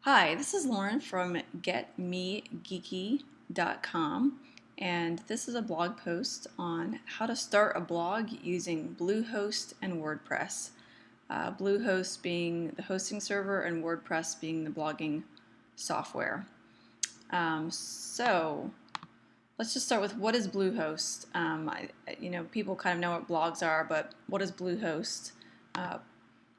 Hi, this is Lauren from getmegeeky.com, and this is a blog post on how to start a blog using Bluehost and WordPress. Bluehost being the hosting server and WordPress being the blogging software. So let's just start with what is Bluehost. People kind of know what blogs are, but what is Bluehost?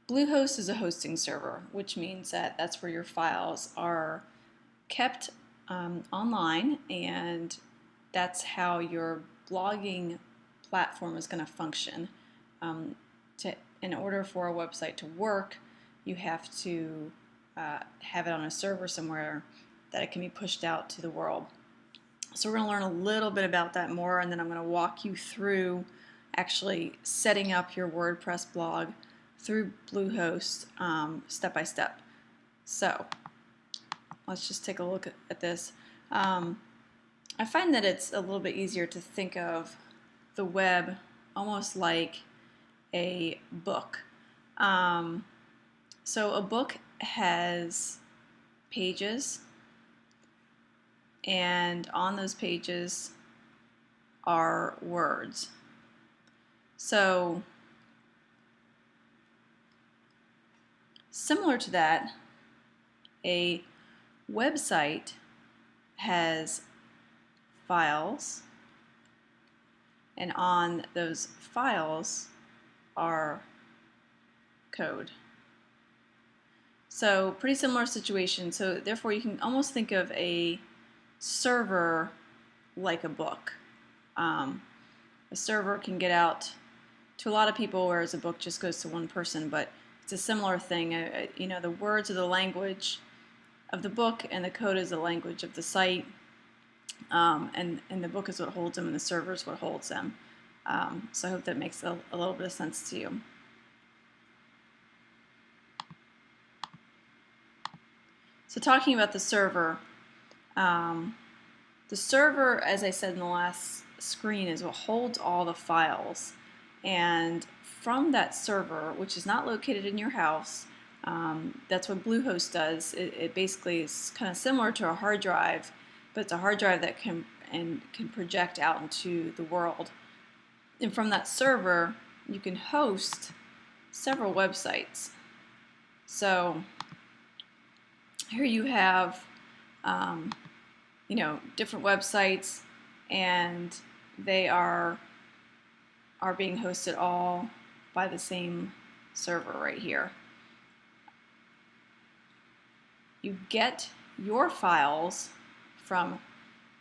Bluehost is a hosting server, which means that that's where your files are kept online, and that's how your blogging platform is going to function. In order for a website to work, you have to have it on a server somewhere that it can be pushed out to the world. So we're going to learn a little bit about that more, and then I'm going to walk you through actually setting up your WordPress blog through Bluehost step by step. So let's just take a look at this. I find that it's a little bit easier to think of the web almost like a book. So a book has pages, and on those pages are words. So similar to that, a website has files, and on those files are code. So pretty similar situation. So therefore you can almost think of a server like a book. A server can get out to a lot of people, whereas a book just goes to one person, but it's a similar thing. The words are the language of the book, and the code is the language of the site, and the book is what holds them, and the server is what holds them. So I hope that makes a little bit of sense to you. So talking about the server, as I said in the last screen, is what holds all the files. And from that server, which is not located in your house, that's what Bluehost does. It basically is kind of similar to a hard drive, but it's a hard drive that can project out into the world. And from that server, you can host several websites. So here you have different websites, and they are being hosted all by the same server right here. You get your files from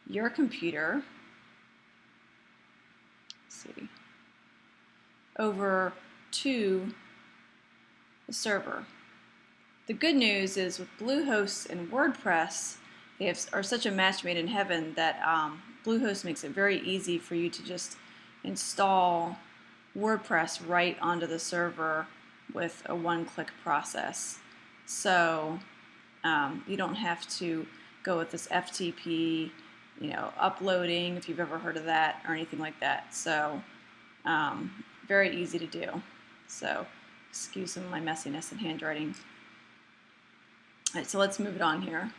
your computer, over to the server. The good news is with Bluehost and WordPress, they are such a match made in heaven that Bluehost makes it very easy for you to just install WordPress right onto the server with a one-click process. So you don't have to go with this FTP, uploading, if you've ever heard of that, or anything like that. So very easy to do. So excuse some of my messiness and handwriting. All right, so let's move it on here.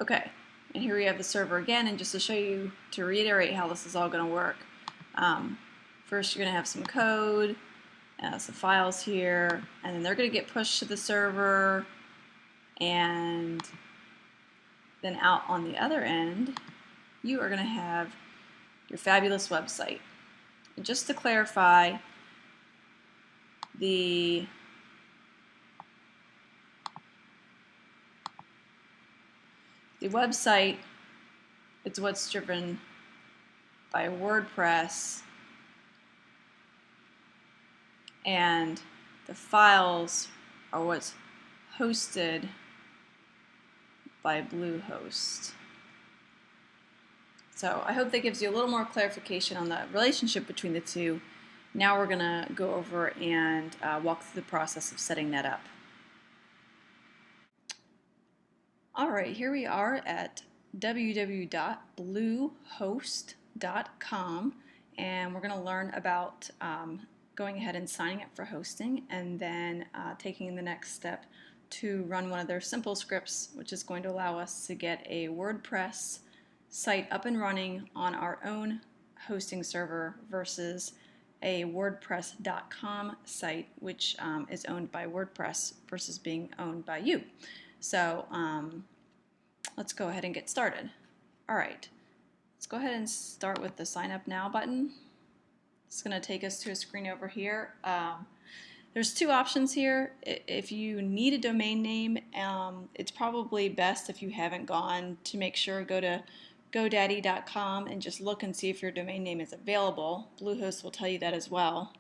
Okay, and here we have the server again, and just to show you, to reiterate how this is all going to work. First you're going to have some code, some files here, and then they're going to get pushed to the server, and then out on the other end you are going to have your fabulous website. And just to clarify, the website is what's driven by WordPress, and the files are what's hosted by Bluehost. So I hope that gives you a little more clarification on the relationship between the two. Now we're going to go over and walk through the process of setting that up. Alright, here we are at www.bluehost.com, and we're going to learn about going ahead and signing up for hosting, and then taking the next step to run one of their simple scripts, which is going to allow us to get a WordPress site up and running on our own hosting server versus a WordPress.com site, which is owned by WordPress versus being owned by you. So let's go ahead and get started. All right, let's go ahead and start with the Sign Up Now button. It's going to take us to a screen over here. There's two options here. If you need a domain name, it's probably best, if you haven't gone, to make sure go to GoDaddy.com and just look and see if your domain name is available. Bluehost will tell you that as well.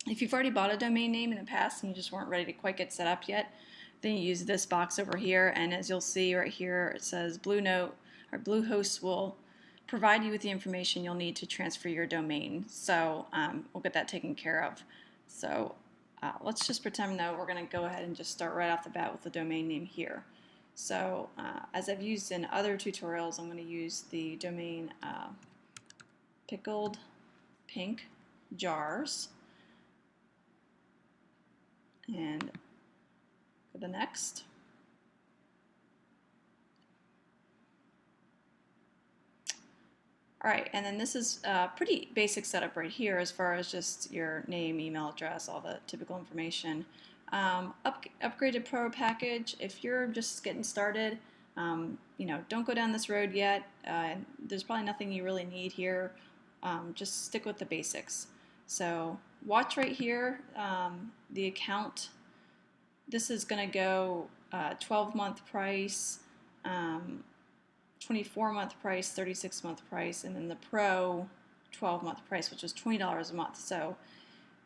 If you've already bought a domain name in the past and you just weren't ready to quite get set up yet, then you use this box over here, and as you'll see right here, it says Bluehost will provide you with the information you'll need to transfer your domain. So we'll get that taken care of. So let's just pretend though we're going to go ahead and just start right off the bat with the domain name here. So as I've used in other tutorials, I'm going to use the domain Pickled Pink Jars, and go to next. All right, and then this is a pretty basic setup right here as far as just your name, email address, all the typical information. Upgraded Pro package, if you're just getting started, don't go down this road yet. There's probably nothing you really need here. Just stick with the basics. So watch right here, the account. This is going to go 12-month price, 24-month price, 36-month price, and then the Pro 12-month price, which is $20 a month. So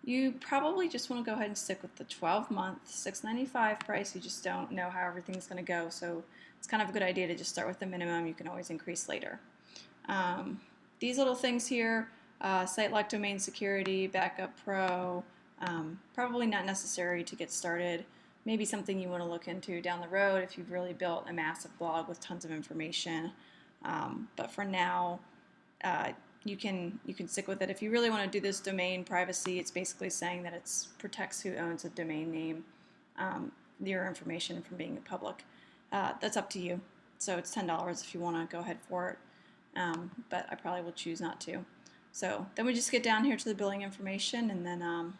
you probably just want to go ahead and stick with the 12-month $6.95 price. You just don't know how everything's going to go, so it's kind of a good idea to just start with the minimum. You can always increase later. These little things here, site lock domain security, backup Pro, probably not necessary to get started. Maybe something you want to look into down the road if you've really built a massive blog with tons of information. But for now, you can stick with it. If you really want to do this domain privacy, it's basically saying that it protects who owns a domain name, your information from being public. That's up to you. So it's $10 if you want to go ahead for it. But I probably will choose not to. So then we just get down here to the billing information, and then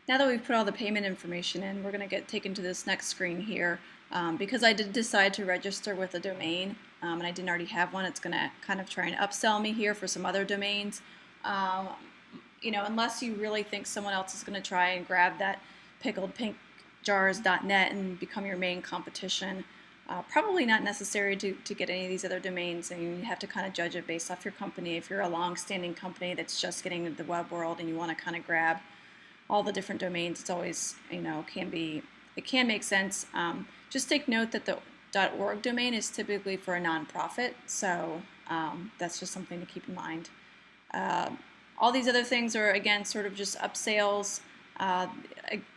now that we've put all the payment information in, we're going to get taken to this next screen here. Because I did decide to register with a domain, and I didn't already have one, it's going to kind of try and upsell me here for some other domains. Unless you really think someone else is going to try and grab that pickledpinkjars.net and become your main competition, probably not necessary to get any of these other domains, and you have to kind of judge it based off your company. If you're a long-standing company that's just getting into the web world and you want to kind of grab all the different domains, it's always, it can make sense. Just take note that the .org domain is typically for a nonprofit, so that's just something to keep in mind. All these other things are, again, sort of just upsales.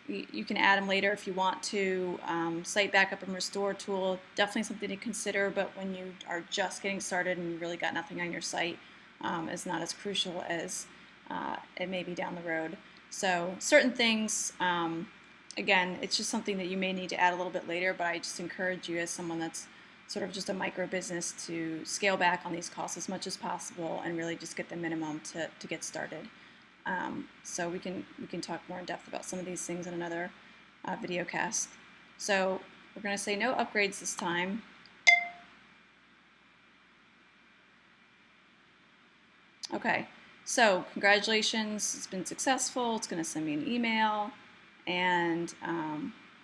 You can add them later if you want to. Site backup and restore tool, definitely something to consider, but when you are just getting started and you really got nothing on your site, it's not as crucial as it may be down the road. So certain things, again, it's just something that you may need to add a little bit later, but I just encourage you as someone that's sort of just a micro business to scale back on these costs as much as possible and really just get the minimum to get started. So we can talk more in depth about some of these things in another video cast. So we're going to say no upgrades this time. Okay. So congratulations, it's been successful. It's going to send me an email and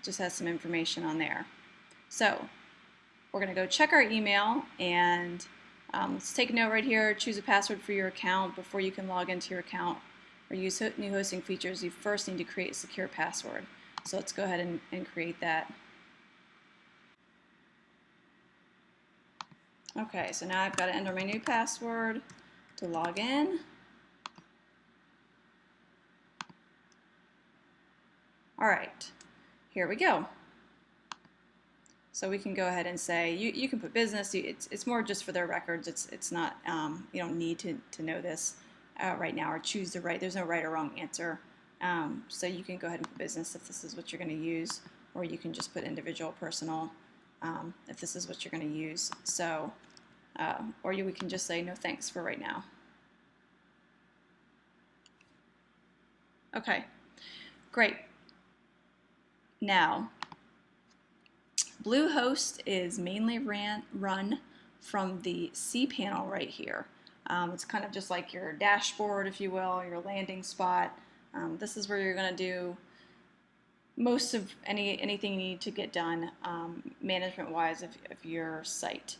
just has some information on there. So we're going to go check our email, and let's take a note right here. Choose a password for your account. Before you can log into your account or use new hosting features, you first need to create a secure password. So let's go ahead and create that. Okay, so now I've got to enter my new password to log in. All right, here we go. So we can go ahead and say, you can put business, it's more just for their records. It's not, you don't need to know this. right now, or choose the right. There's no right or wrong answer. So you can go ahead and put business if this is what you're going to use, or you can just put individual, personal, if this is what you're going to use. So, we can just say no thanks for right now. Okay, great. Now, Bluehost is mainly run from the cPanel right here. It's kind of just like your dashboard, if you will, your landing spot. This is where you're going to do most of anything you need to get done management-wise of your site.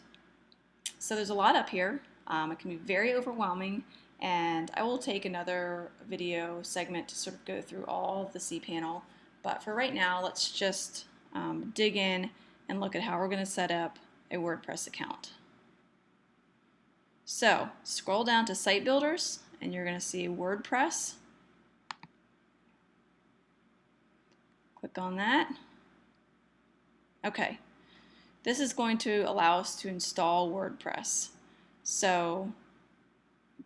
So there's a lot up here. It can be very overwhelming, and I will take another video segment to sort of go through all of the cPanel. But for right now, let's just dig in and look at how we're going to set up a WordPress account. So scroll down to Site Builders, and you're going to see WordPress. Click on that. Okay, this is going to allow us to install WordPress. So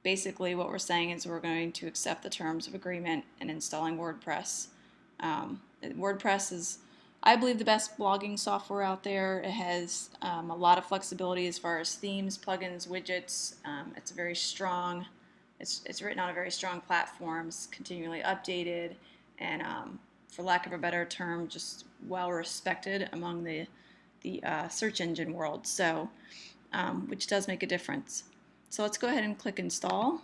basically what we're saying is we're going to accept the terms of agreement in installing WordPress. WordPress is, I believe, the best blogging software out there. It has a lot of flexibility as far as themes, plugins, widgets. It's very strong. It's written on a very strong platform. It's continually updated, and for lack of a better term, just well respected among the search engine world. So, which does make a difference. So let's go ahead and click install.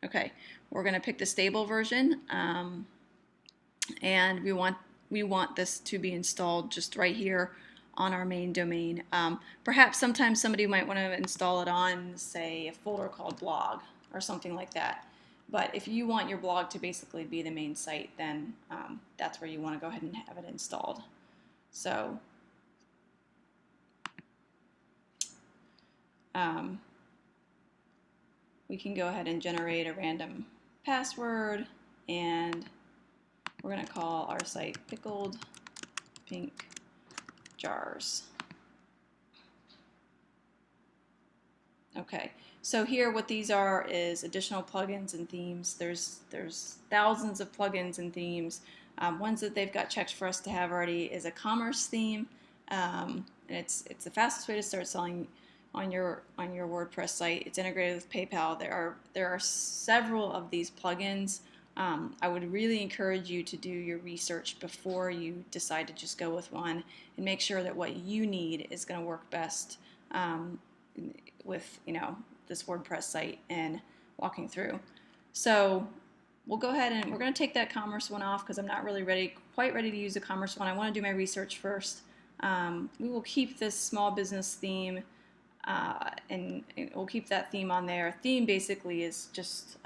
Okay, we're going to pick the stable version, and we want this to be installed just right here on our main domain. Perhaps sometimes somebody might want to install it on, say, a folder called blog or something like that. But if you want your blog to basically be the main site, then that's where you want to go ahead and have it installed. So we can go ahead and generate a random password, and we're going to call our site Pickled Pink Jars. Okay, so here what these are is additional plugins and themes. There's thousands of plugins and themes. Ones that they've got checked for us to have already is a commerce theme, and it's the fastest way to start selling on your WordPress site. It's integrated with PayPal. There are several of these plugins. I would really encourage you to do your research before you decide to just go with one, and make sure that what you need is going to work best with this WordPress site and walking through. So we'll go ahead and we're going to take that commerce one off because I'm not really quite ready to use the commerce one. I want to do my research first. We will keep this small business theme, and we'll keep that theme on there. Theme basically is just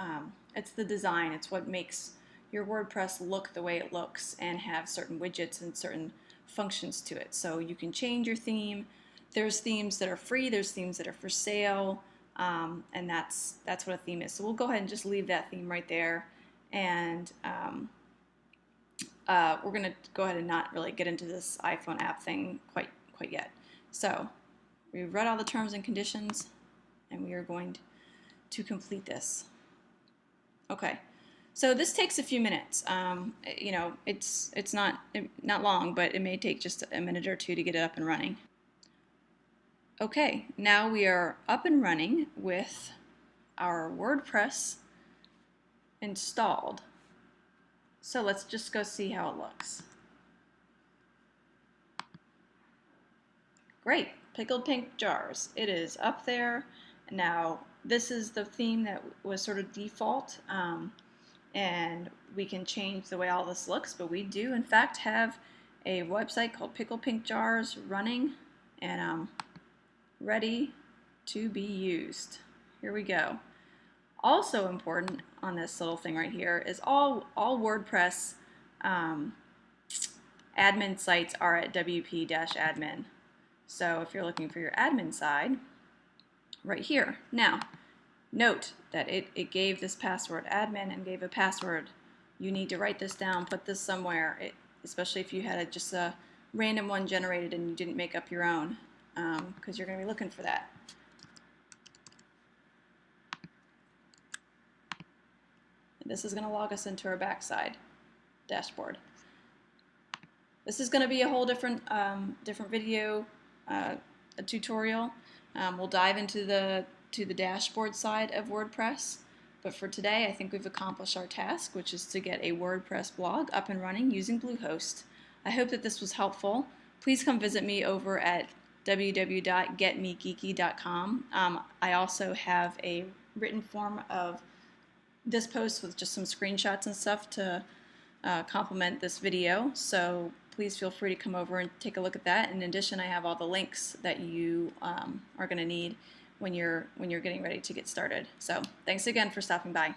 it's the design. It's what makes your WordPress look the way it looks and have certain widgets and certain functions to it. So you can change your theme. There's themes that are free, there's themes that are for sale, and that's what a theme is. So we'll go ahead and just leave that theme right there, and we're going to go ahead and not really get into this iPhone app thing quite yet. So we've read all the terms and conditions, and we are going to complete this. Okay, so this takes a few minutes. It's not long, but it may take just a minute or two to get it up and running. Okay, now we are up and running with our WordPress installed. So let's just go see how it looks. Great, Pickled Pink Jars. It is up there. Now this is the theme that was sort of default, and we can change the way all this looks, but we do in fact have a website called Pickled Pink Jars running, and ready to be used. Here we go. Also important on this little thing right here is all WordPress admin sites are at wp-admin. So if you're looking for your admin side, right here. Now, note that it gave this password admin and gave a password. You need to write this down, put this somewhere. especially if you had just a random one generated and you didn't make up your own, because you're going to be looking for that. This is going to log us into our backside dashboard. This is going to be a whole different video a tutorial. We'll dive into the dashboard side of WordPress. But for today, I think we've accomplished our task, which is to get a WordPress blog up and running using Bluehost. I hope that this was helpful. Please come visit me over at www.getmegeeky.com. I also have a written form of this post with just some screenshots and stuff to complement this video. So please feel free to come over and take a look at that. In addition, I have all the links that you are going to need when you're getting ready to get started. So thanks again for stopping by.